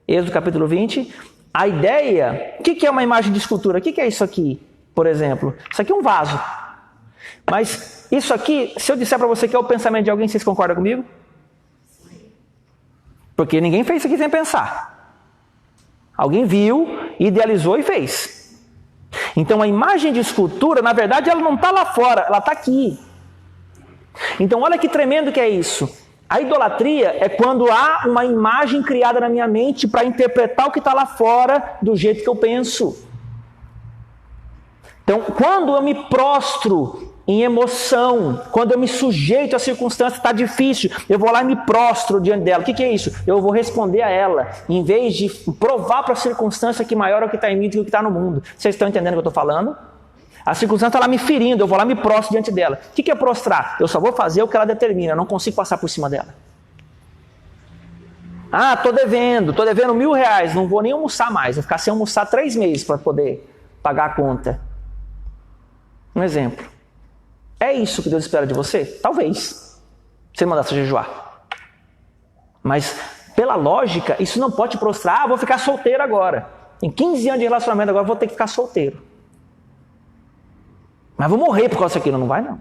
Êxodo capítulo 20. A ideia, o que é uma imagem de escultura? O que é isso aqui, por exemplo? Isso aqui é um vaso. Mas isso aqui, se eu disser para você que é o pensamento de alguém, vocês concordam comigo? Porque ninguém fez isso aqui sem pensar. Alguém viu, idealizou e fez. Então a imagem de escultura, na verdade, ela não está lá fora, ela está aqui. Então olha que tremendo que é isso. A idolatria é quando há uma imagem criada na minha mente para interpretar o que está lá fora do jeito que eu penso. Então, quando eu me prostro em emoção, quando eu me sujeito à circunstância, está difícil, eu vou lá e me prostro diante dela. O que é isso? Eu vou responder a ela, em vez de provar para a circunstância que maior é o que está em mim do que o que está no mundo. Vocês estão entendendo o que eu estou falando? A circunstância está lá me ferindo, eu vou lá e me prostro diante dela. O que é prostrar? Eu só vou fazer o que ela determina, eu não consigo passar por cima dela. Ah, estou devendo R$1.000, não vou nem almoçar mais, vou ficar sem almoçar 3 meses para poder pagar a conta. Um exemplo. É isso que Deus espera de você? Talvez. Se Ele mandasse jejuar. Mas, pela lógica, isso não pode te prostrar. Ah, vou ficar solteiro agora. Em 15 anos de relacionamento agora vou ter que ficar solteiro. Mas vou morrer por causa daquilo. Não vai não.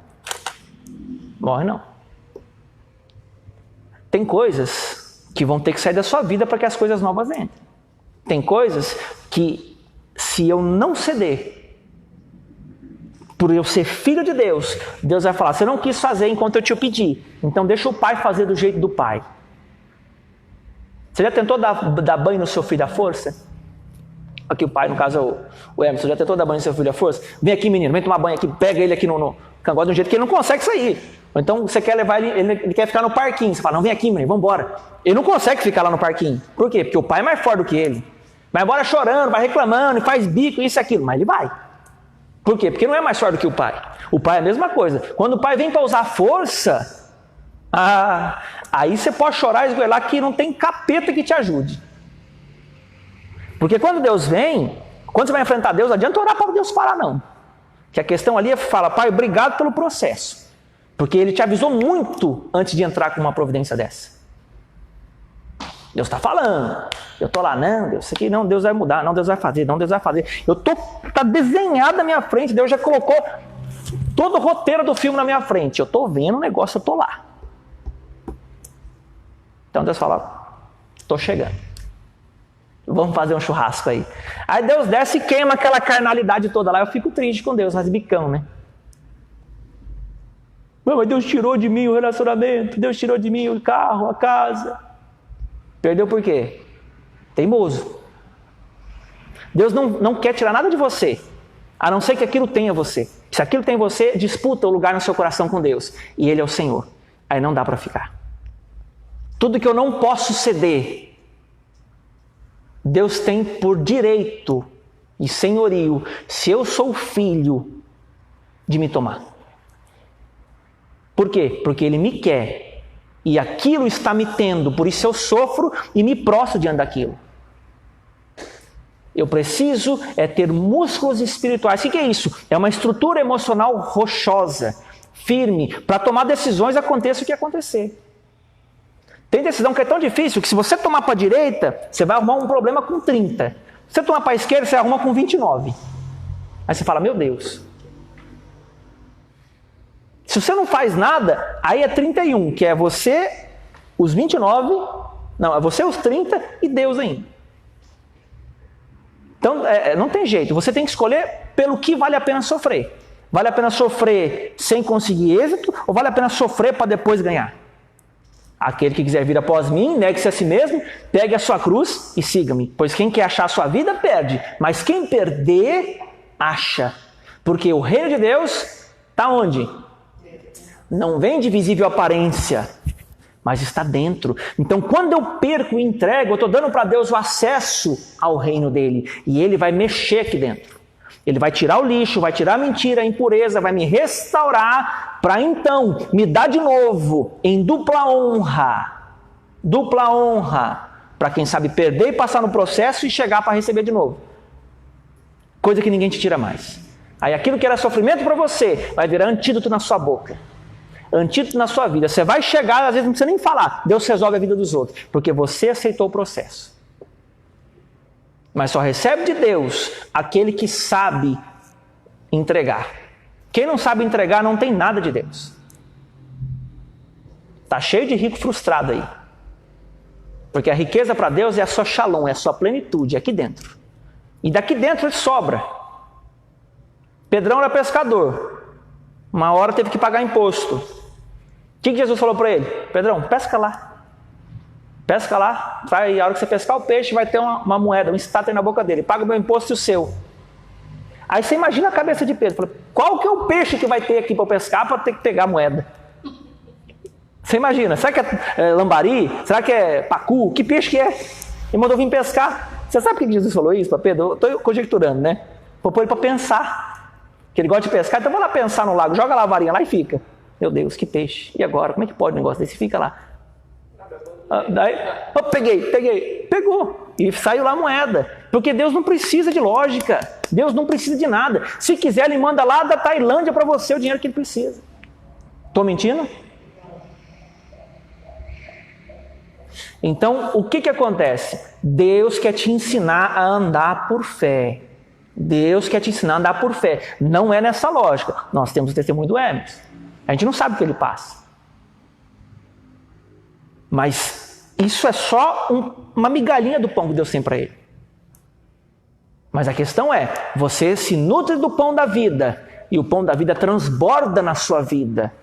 Morre não. Tem coisas que vão ter que sair da sua vida para que as coisas novas entrem. Tem coisas que, se eu não ceder, por eu ser filho de Deus, Deus vai falar, você não quis fazer enquanto eu te pedi, então deixa o pai fazer do jeito do pai. Você já tentou dar banho no seu filho à força? Aqui o pai, no caso é o Emerson, já tentou dar banho no seu filho à força? Vem aqui menino, vem tomar banho aqui, pega ele aqui no cangote de um jeito que ele não consegue sair. Ou então você quer levar ele quer ficar no parquinho. Você fala, não, vem aqui, menino, vamos embora. Ele não consegue ficar lá no parquinho. Por quê? Porque o pai é mais forte do que ele. Vai embora chorando, vai reclamando, faz bico, isso e aquilo. Mas ele vai. Por quê? Porque não é mais forte do que o pai. O pai é a mesma coisa. Quando o pai vem para usar força, aí você pode chorar e esgoelar que não tem capeta que te ajude. Porque quando Deus vem, quando você vai enfrentar Deus, não adianta orar para Deus parar, não. Que a questão ali é falar, pai, obrigado pelo processo. Porque ele te avisou muito antes de entrar com uma providência dessa. Deus está falando. Eu estou lá, não, Deus, isso aqui não, Deus vai mudar, não, Deus vai fazer, não, Deus vai fazer. Está desenhado na minha frente, Deus já colocou todo o roteiro do filme na minha frente. Eu estou vendo o negócio, eu estou lá. Então Deus fala, estou chegando. Vamos fazer um churrasco aí. Aí Deus desce e queima aquela carnalidade toda lá. Eu fico triste com Deus, mas bicão, né? Mas Deus tirou de mim o relacionamento, Deus tirou de mim o carro, a casa. Perdeu por quê? Teimoso. Deus não quer tirar nada de você, a não ser que aquilo tenha você. Se aquilo tem você, disputa o lugar no seu coração com Deus. E Ele é o Senhor. Aí não dá para ficar. Tudo que eu não posso ceder, Deus tem por direito e senhorio, se eu sou filho, de me tomar. Por quê? Porque Ele me quer. E aquilo está me tendo, por isso eu sofro e me prostro diante daquilo. Eu preciso ter músculos espirituais. O que é isso? É uma estrutura emocional rochosa, firme, para tomar decisões, aconteça o que acontecer. Tem decisão que é tão difícil que se você tomar para a direita, você vai arrumar um problema com 30. Se você tomar para a esquerda, você arruma com 29. Aí você fala, meu Deus. Se você não faz nada, aí é 31, que é você, os 29, não, é você os 30 e Deus ainda. Então, não tem jeito, você tem que escolher pelo que vale a pena sofrer. Vale a pena sofrer sem conseguir êxito ou vale a pena sofrer para depois ganhar? Aquele que quiser vir após mim, negue-se a si mesmo, pegue a sua cruz e siga-me. Pois quem quer achar a sua vida, perde. Mas quem perder, acha. Porque o reino de Deus está onde? Não vem de visível aparência, mas está dentro. Então, quando eu perco e entrego, eu estou dando para Deus o acesso ao reino dele. E ele vai mexer aqui dentro. Ele vai tirar o lixo, vai tirar a mentira, a impureza, vai me restaurar para então me dar de novo em dupla honra. Dupla honra. Para quem sabe perder e passar no processo e chegar para receber de novo. Coisa que ninguém te tira mais. Aí aquilo que era sofrimento para você vai virar antídoto na sua boca. Antídoto na sua vida. Você vai chegar, às vezes não precisa nem falar. Deus resolve a vida dos outros. Porque você aceitou o processo. Mas só recebe de Deus aquele que sabe entregar. Quem não sabe entregar não tem nada de Deus. Está cheio de rico frustrado aí. Porque a riqueza para Deus é a sua shalom, é a sua plenitude, é aqui dentro. E daqui dentro ele sobra. Pedrão era pescador. Uma hora teve que pagar imposto. O que Jesus falou para ele? Pedrão, pesca lá. Pesca lá. A hora que você pescar o peixe, vai ter uma moeda, um estátua na boca dele. Paga o meu imposto e o seu. Aí você imagina a cabeça de Pedro. Fala, qual que é o peixe que vai ter aqui para eu pescar para ter que pegar a moeda? Você imagina. Será que é lambari? Será que é pacu? Que peixe que é? Ele mandou vir pescar. Você sabe por que Jesus falou isso para Pedro? Eu estou conjecturando, né? Vou pôr ele para pensar. Que ele gosta de pescar, então vou lá pensar no lago, joga lá a varinha lá e fica. Meu Deus, que peixe. E agora? Como é que pode um negócio desse? Fica lá. Daí, peguei. Pegou. E saiu lá a moeda. Porque Deus não precisa de lógica. Deus não precisa de nada. Se quiser, Ele manda lá da Tailândia para você o dinheiro que Ele precisa. Estou mentindo? Então, o que acontece? Deus quer te ensinar a andar por fé. Deus quer te ensinar a andar por fé. Não é nessa lógica. Nós temos o testemunho do Hermes. A gente não sabe o que ele passa. Mas isso é só uma migalhinha do pão que Deus tem para ele. Mas a questão é, você se nutre do pão da vida e o pão da vida transborda na sua vida.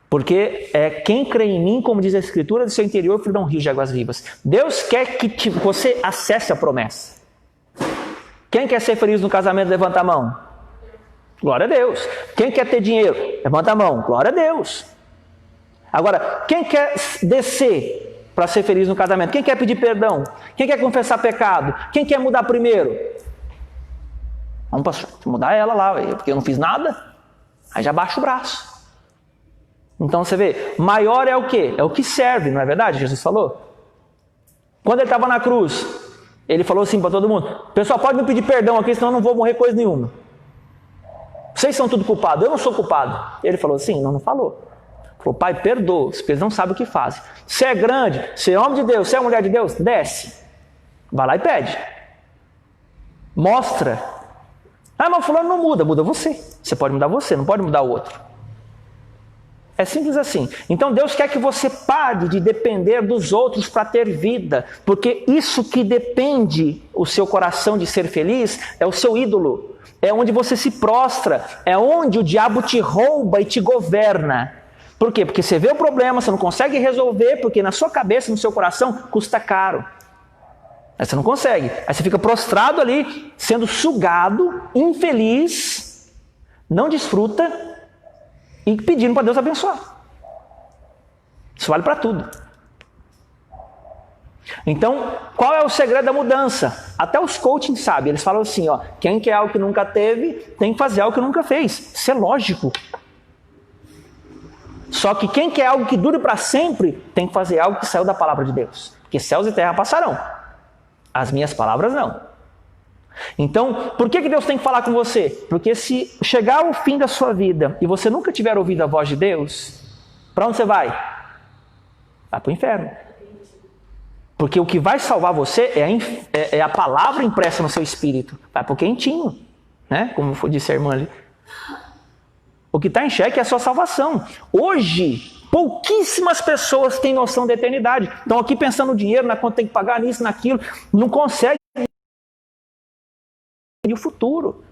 Porque quem crê em mim, como diz a Escritura, do seu interior fluirão rios de águas vivas. Deus quer que você acesse a promessa. Quem quer ser feliz no casamento, levanta a mão. Glória a Deus. Quem quer ter dinheiro? Levanta a mão. Glória a Deus. Agora, quem quer descer para ser feliz no casamento? Quem quer pedir perdão? Quem quer confessar pecado? Quem quer mudar primeiro? Vamos, pastor, mudar ela lá, porque eu não fiz nada. Aí já baixa o braço. Então você vê, maior é o quê? É o que serve, não é verdade? Jesus falou. Quando ele estava na cruz, ele falou assim para todo mundo: pessoal, pode me pedir perdão aqui, senão eu não vou morrer coisa nenhuma. Vocês são tudo culpados, eu não sou culpado. Ele falou assim? Não falou. Falou: Pai, perdoa, porque eles não sabem o que fazem. Você é grande, você é homem de Deus, você é mulher de Deus, desce. Vai lá e pede. Mostra. Ah, mas fulano não muda, muda você. Você pode mudar você, não pode mudar o outro. É simples assim. Então Deus quer que você pare de depender dos outros para ter vida, porque isso que depende o seu coração de ser feliz é o seu ídolo. É onde você se prostra, é onde o diabo te rouba e te governa. Por quê? Porque você vê o problema, você não consegue resolver, porque na sua cabeça, no seu coração, custa caro. Aí você não consegue. Aí você fica prostrado ali, sendo sugado, infeliz, não desfruta e pedindo para Deus abençoar. Isso vale para tudo. Então, qual é o segredo da mudança? Até os coaching sabem, eles falam assim, ó, quem quer algo que nunca teve, tem que fazer algo que nunca fez. Isso é lógico. Só que quem quer algo que dure para sempre, tem que fazer algo que saiu da palavra de Deus. Porque céus e terra passarão. As minhas palavras não. Então, por que Deus tem que falar com você? Porque se chegar ao fim da sua vida e você nunca tiver ouvido a voz de Deus, para onde você vai? Vai para o inferno. Porque o que vai salvar você é a palavra impressa no seu espírito. Vai para o quentinho, né? Como disse a irmã ali. O que está em xeque é a sua salvação. Hoje, pouquíssimas pessoas têm noção da eternidade. Estão aqui pensando no dinheiro, na quanto tem que pagar nisso, naquilo. Não consegue o futuro.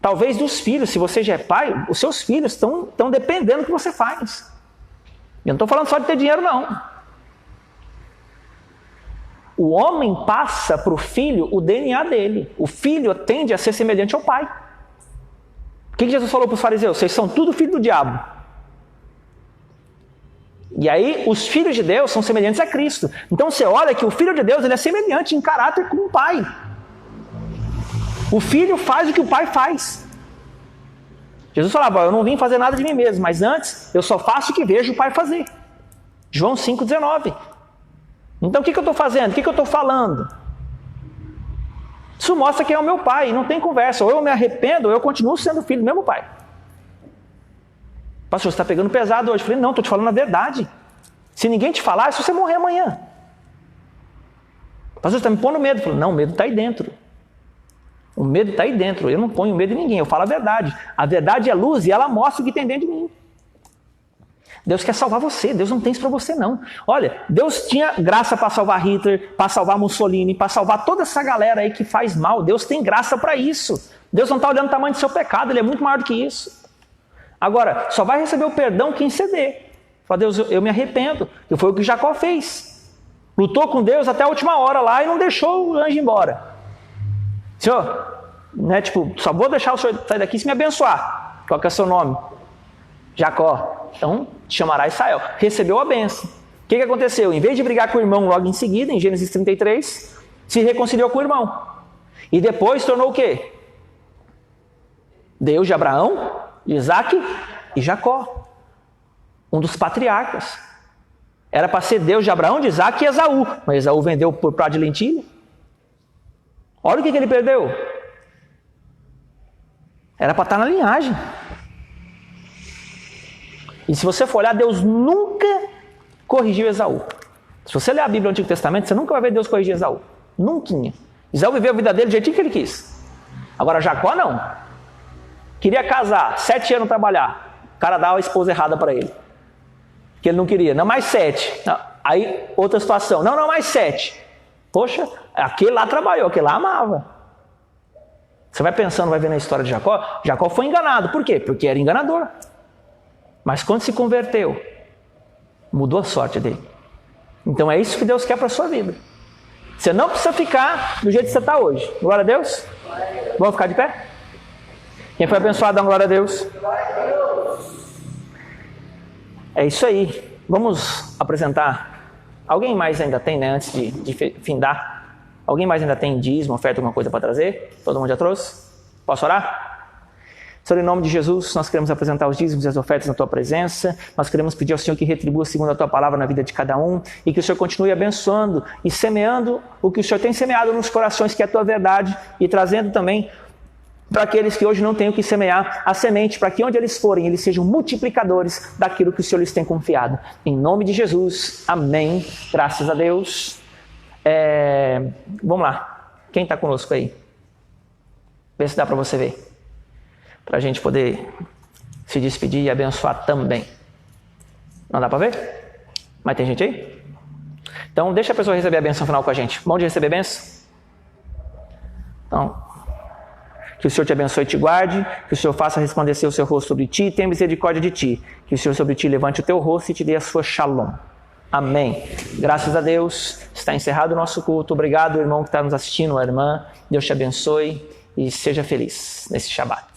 Talvez dos filhos, se você já é pai, os seus filhos estão dependendo do que você faz. Eu não estou falando só de ter dinheiro, não. O homem passa para o filho o DNA dele. O filho tende a ser semelhante ao pai. O que Jesus falou para os fariseus? Vocês são tudo filho do diabo. E aí, os filhos de Deus são semelhantes a Cristo. Então você olha que o filho de Deus ele é semelhante em caráter com o pai. O filho faz o que o pai faz. Jesus falava, eu não vim fazer nada de mim mesmo, mas antes eu só faço o que vejo o pai fazer. João 5,19. Então o que eu estou fazendo? O que eu estou falando? Isso mostra quem é o meu pai, não tem conversa. Ou eu me arrependo, ou eu continuo sendo filho do mesmo pai. Pastor, você está pegando pesado hoje. Eu falei, não, estou te falando a verdade. Se ninguém te falar, é se você morrer amanhã. Pastor, você está me pondo medo. Eu falei, não, o medo está aí dentro. O medo está aí dentro. Eu não ponho medo em ninguém, eu falo a verdade. A verdade é luz e ela mostra o que tem dentro de mim. Deus quer salvar você, Deus não tem isso para você não. Olha, Deus tinha graça para salvar Hitler, para salvar Mussolini, para salvar toda essa galera aí que faz mal. Deus tem graça para isso. Deus não está olhando o tamanho do seu pecado, Ele é muito maior do que isso. Agora, só vai receber o perdão quem ceder. Fala, Deus, eu me arrependo. E foi o que Jacó fez. Lutou com Deus até a última hora lá e não deixou o anjo embora. Senhor, né, tipo, só vou deixar o senhor sair daqui se me abençoar. Qual que é o seu nome? Jacó. Então, te chamará Israel. Recebeu a bênção. O que aconteceu? Em vez de brigar com o irmão logo em seguida, em Gênesis 33, se reconciliou com o irmão. E depois tornou o quê? Deus de Abraão, de Isaac e Jacó. Um dos patriarcas. Era para ser Deus de Abraão, de Isaac e Esaú. Mas Esaú vendeu por prato de lentilha. Olha o que ele perdeu. Era para estar na linhagem. E se você for olhar, Deus nunca corrigiu Esaú. Se você ler a Bíblia no Antigo Testamento, você nunca vai ver Deus corrigir Esaú. Nunca. Esaú viveu a vida dele do jeitinho que ele quis. Agora Jacó não. Queria casar, 7 anos trabalhar. O cara dava a esposa errada para ele. Que ele não queria. Não, mais 7. Não. Aí, outra situação. Não, mais 7. Poxa, aquele lá trabalhou, aquele lá amava. Você vai pensando, vai vendo a história de Jacó. Jacó foi enganado. Por quê? Porque era enganador. Mas quando se converteu, mudou a sorte dele. Então é isso que Deus quer para a sua vida. Você não precisa ficar do jeito que você está hoje. Glória a Deus. Vamos ficar de pé? Quem foi abençoado, dá uma glória a Deus. É isso aí. Vamos apresentar. Alguém mais ainda tem, né? Antes de findar. Alguém mais ainda tem dízimo, oferta, alguma coisa para trazer? Todo mundo já trouxe? Posso orar? Senhor, em nome de Jesus, nós queremos apresentar os dízimos e as ofertas na Tua presença. Nós queremos pedir ao Senhor que retribua segundo a Tua palavra na vida de cada um e que o Senhor continue abençoando e semeando o que o Senhor tem semeado nos corações, que é a Tua verdade, e trazendo também para aqueles que hoje não têm o que semear a semente, para que onde eles forem, eles sejam multiplicadores daquilo que o Senhor lhes tem confiado. Em nome de Jesus, amém. Graças a Deus. Vamos lá. Quem está conosco aí? Vê se dá para você ver. Para a gente poder se despedir e abençoar também. Não dá para ver? Mas tem gente aí? Então, deixa a pessoa receber a benção final com a gente. Bom de receber benção? Então, que o Senhor te abençoe e te guarde, que o Senhor faça resplandecer o seu rosto sobre ti e tenha misericórdia de ti. Que o Senhor sobre ti levante o teu rosto e te dê a sua shalom. Amém. Graças a Deus, está encerrado o nosso culto. Obrigado, irmão que está nos assistindo, a irmã. Deus te abençoe e seja feliz nesse Shabat.